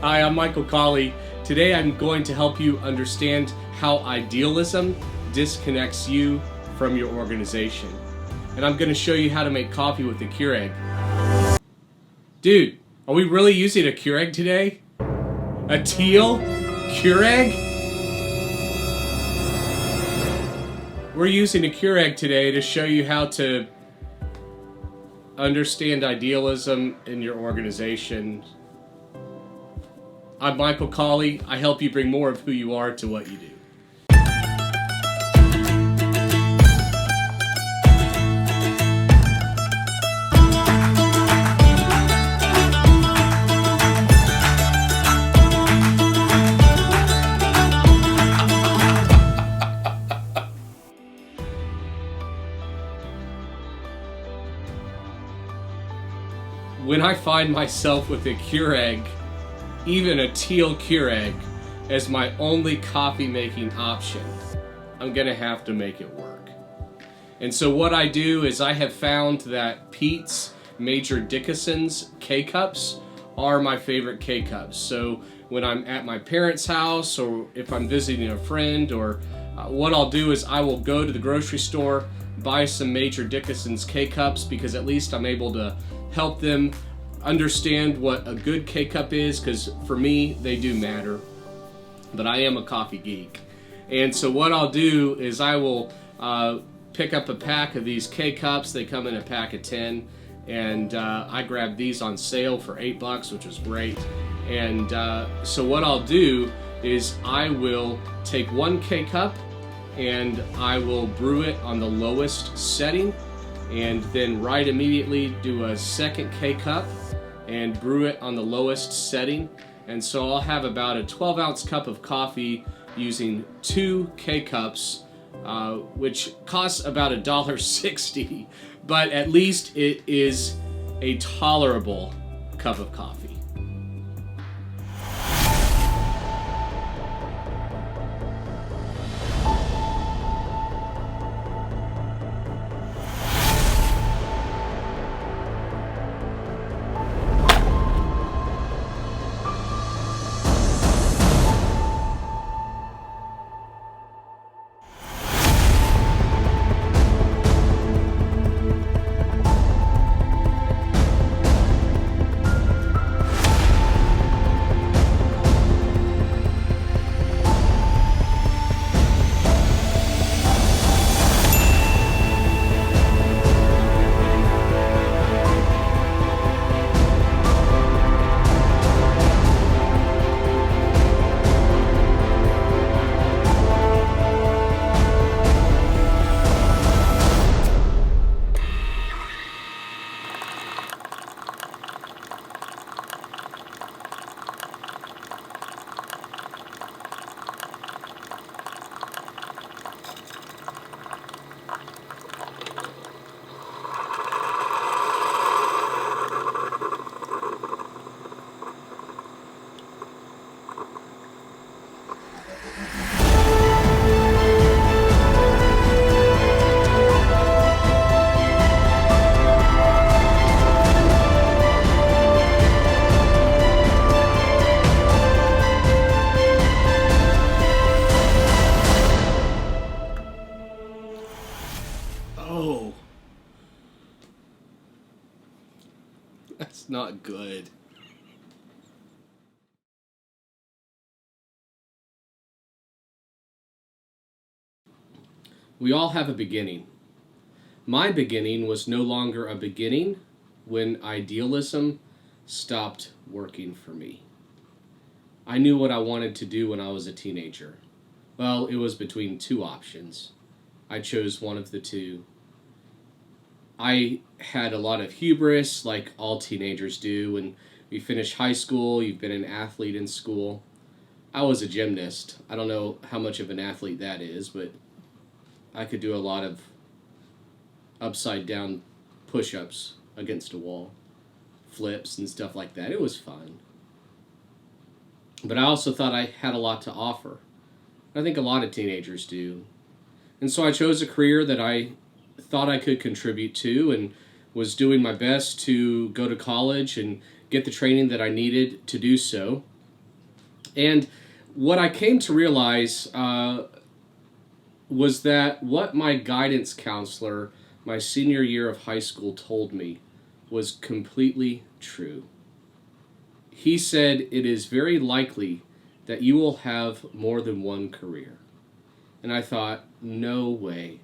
Hi, I'm Michael Cauley. Today I'm going to help you understand how idealism disconnects you from your organization. And I'm going to show you how to make coffee with a Keurig. Dude, are we really using a Keurig today? A teal Keurig? We're using a Keurig today to show you how to understand idealism in your organization. I'm Michael Cauley. I help you bring more of who you are to what you do. When I find myself with a Keurig, even a teal Keurig, as my only coffee making option, I'm gonna have to make it work. And so what I do is I have found that Pete's Major Dickinson's K-Cups are my favorite K-Cups. So when I'm at my parents' house, or if I'm visiting a friend, or what I'll do is I will go to the grocery store, buy some Major Dickinson's K-Cups, because at least I'm able to help them understand what a good K-Cup is, because for me, they do matter. But I am a coffee geek. And so what I'll do is I will pick up a pack of these K-Cups. They come in a pack of 10. And I grabbed these on sale for $8, which was great. And so what I'll do is I will take one K-Cup and I will brew it on the lowest setting, and then right immediately do a second K-Cup and brew it on the lowest setting. And so I'll have about a 12-ounce cup of coffee using 2 K-Cups, which costs about $1.60, but at least it is a tolerable cup of coffee. Oh, that's not good. We all have a beginning. My beginning was no longer a beginning when idealism stopped working for me. I knew what I wanted to do when I was a teenager. Well, it was between 2 options. I chose one of the 2. I had a lot of hubris, like all teenagers do. When you finish high school, you've been an athlete in school. I was a gymnast. I don't know how much of an athlete that is, but I could do a lot of upside down push-ups against a wall, flips and stuff like that. It was fun. But I also thought I had a lot to offer. I think a lot of teenagers do. And so I chose a career that I thought I could contribute to, and was doing my best to go to college and get the training that I needed to do so. And what I came to realize was that what my guidance counselor my senior year of high school told me was completely true. He said it is very likely that you will have more than one career. And I thought, no way.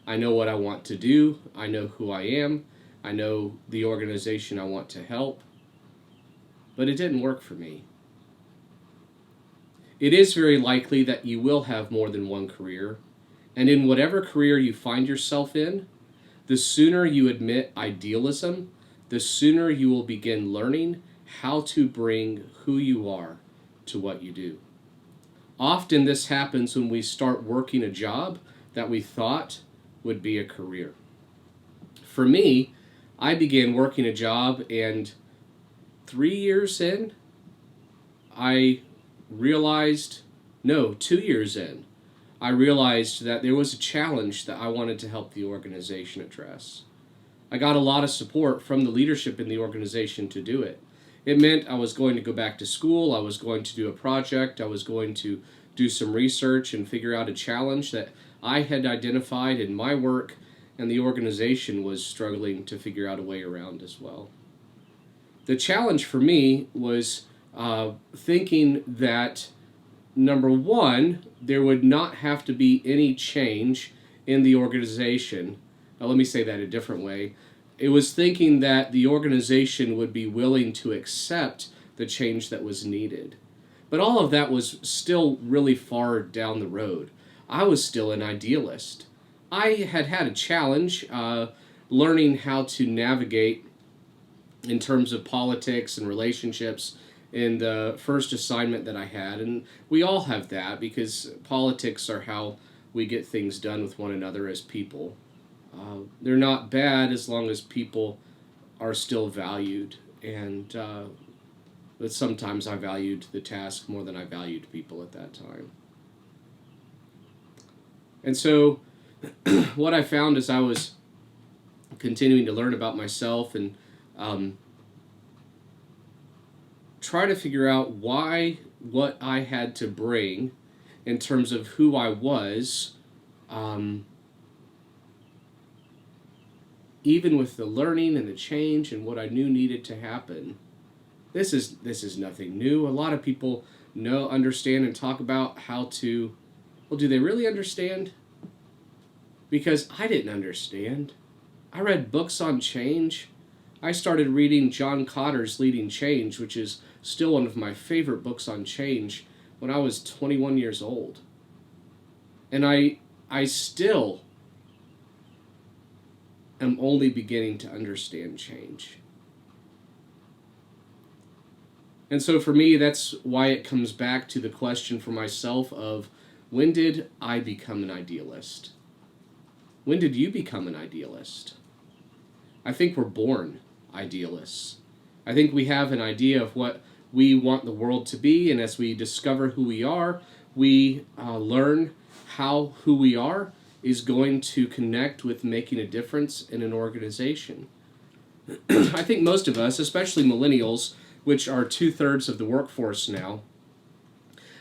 I know what I want to do. I know who I am. I know the organization I want to help. But it didn't work for me. It is very likely that you will have more than one career. And in whatever career you find yourself in, the sooner you admit idealism, the sooner you will begin learning how to bring who you are to what you do. Often this happens when we start working a job that we thought would be a career. For me, I began working a job, and 3 years in, I realized, no, 2 years in, I realized that there was a challenge that I wanted to help the organization address. I got a lot of support from the leadership in the organization to do it. It meant I was going to go back to school, I was going to do a project, I was going to do some research and figure out a challenge that I had identified in my work, and the organization was struggling to figure out a way around as well. The challenge for me was thinking that, number one, there would not have to be any change in the organization. Now, let me say that a different way. It was thinking that the organization would be willing to accept the change that was needed. But all of that was still really far down the road. I was still an idealist. I had had a challenge learning how to navigate in terms of politics and relationships in the first assignment that I had. And we all have that, because politics are how we get things done with one another as people. They're not bad as long as people are still valued. And but sometimes I valued the task more than I valued people at that time. And so what I found as I was continuing to learn about myself and try to figure out what I had to bring in terms of who I was, even with the learning and the change and what I knew needed to happen. This is nothing new. A lot of people understand and talk about how to, well, do they really understand? Because I didn't understand. I read books on change. I started reading John Cotter's Leading Change, which is still one of my favorite books on change, when I was 21 years old. And I still am only beginning to understand change. And so for me, that's why it comes back to the question for myself of, when did I become an idealist? When did you become an idealist? I think we're born idealists. I think we have an idea of what we want the world to be, and as we discover who we are, we learn how who we are is going to connect with making a difference in an organization. I think most of us, especially millennials, which are 2/3 of the workforce now,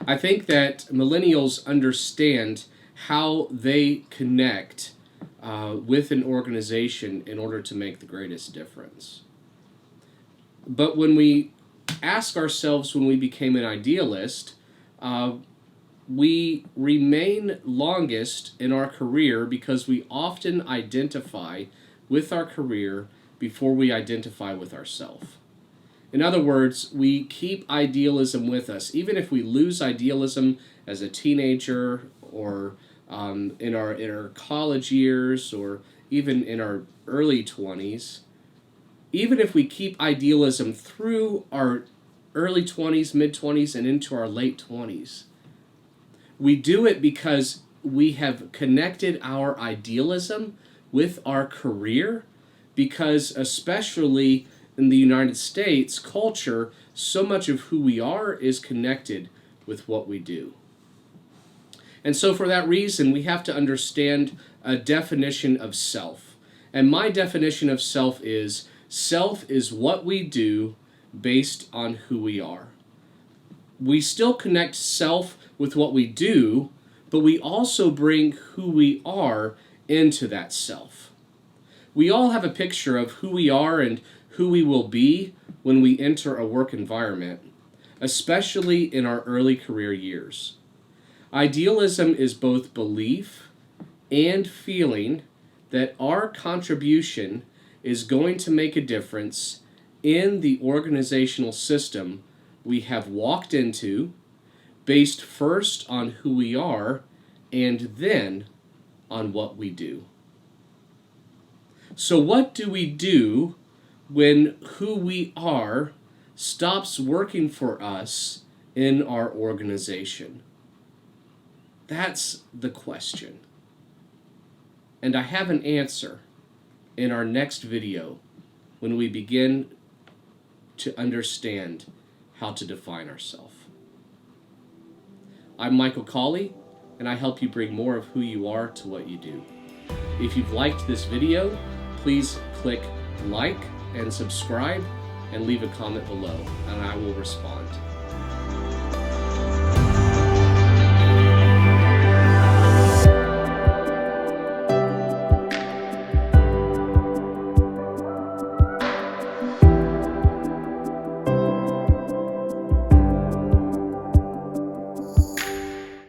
I think that millennials understand how they connect with an organization in order to make the greatest difference. But when we ask ourselves when we became an idealist, we remain longest in our career because we often identify with our career before we identify with ourselves. In other words, we keep idealism with us. Even if we lose idealism as a teenager, or in our college years, or even in our early 20s, even if we keep idealism through our early 20s, mid-20s, and into our late 20s, we do it because we have connected our idealism with our career, because especially in the United States culture, so much of who we are is connected with what we do. And so for that reason, we have to understand a definition of self. And my definition of self is what we do based on who we are. We still connect self with what we do, but we also bring who we are into that self. We all have a picture of who we are and who we will be when we enter a work environment, especially in our early career years. Idealism is both belief and feeling that our contribution is going to make a difference in the organizational system we have walked into, based first on who we are and then on what we do. So what do we do when who we are stops working for us in our organization? That's the question. And I have an answer in our next video when we begin to understand how to define ourselves. I'm Michael Cauley, and I help you bring more of who you are to what you do. If you've liked this video, please click like and subscribe and leave a comment below, and I will respond.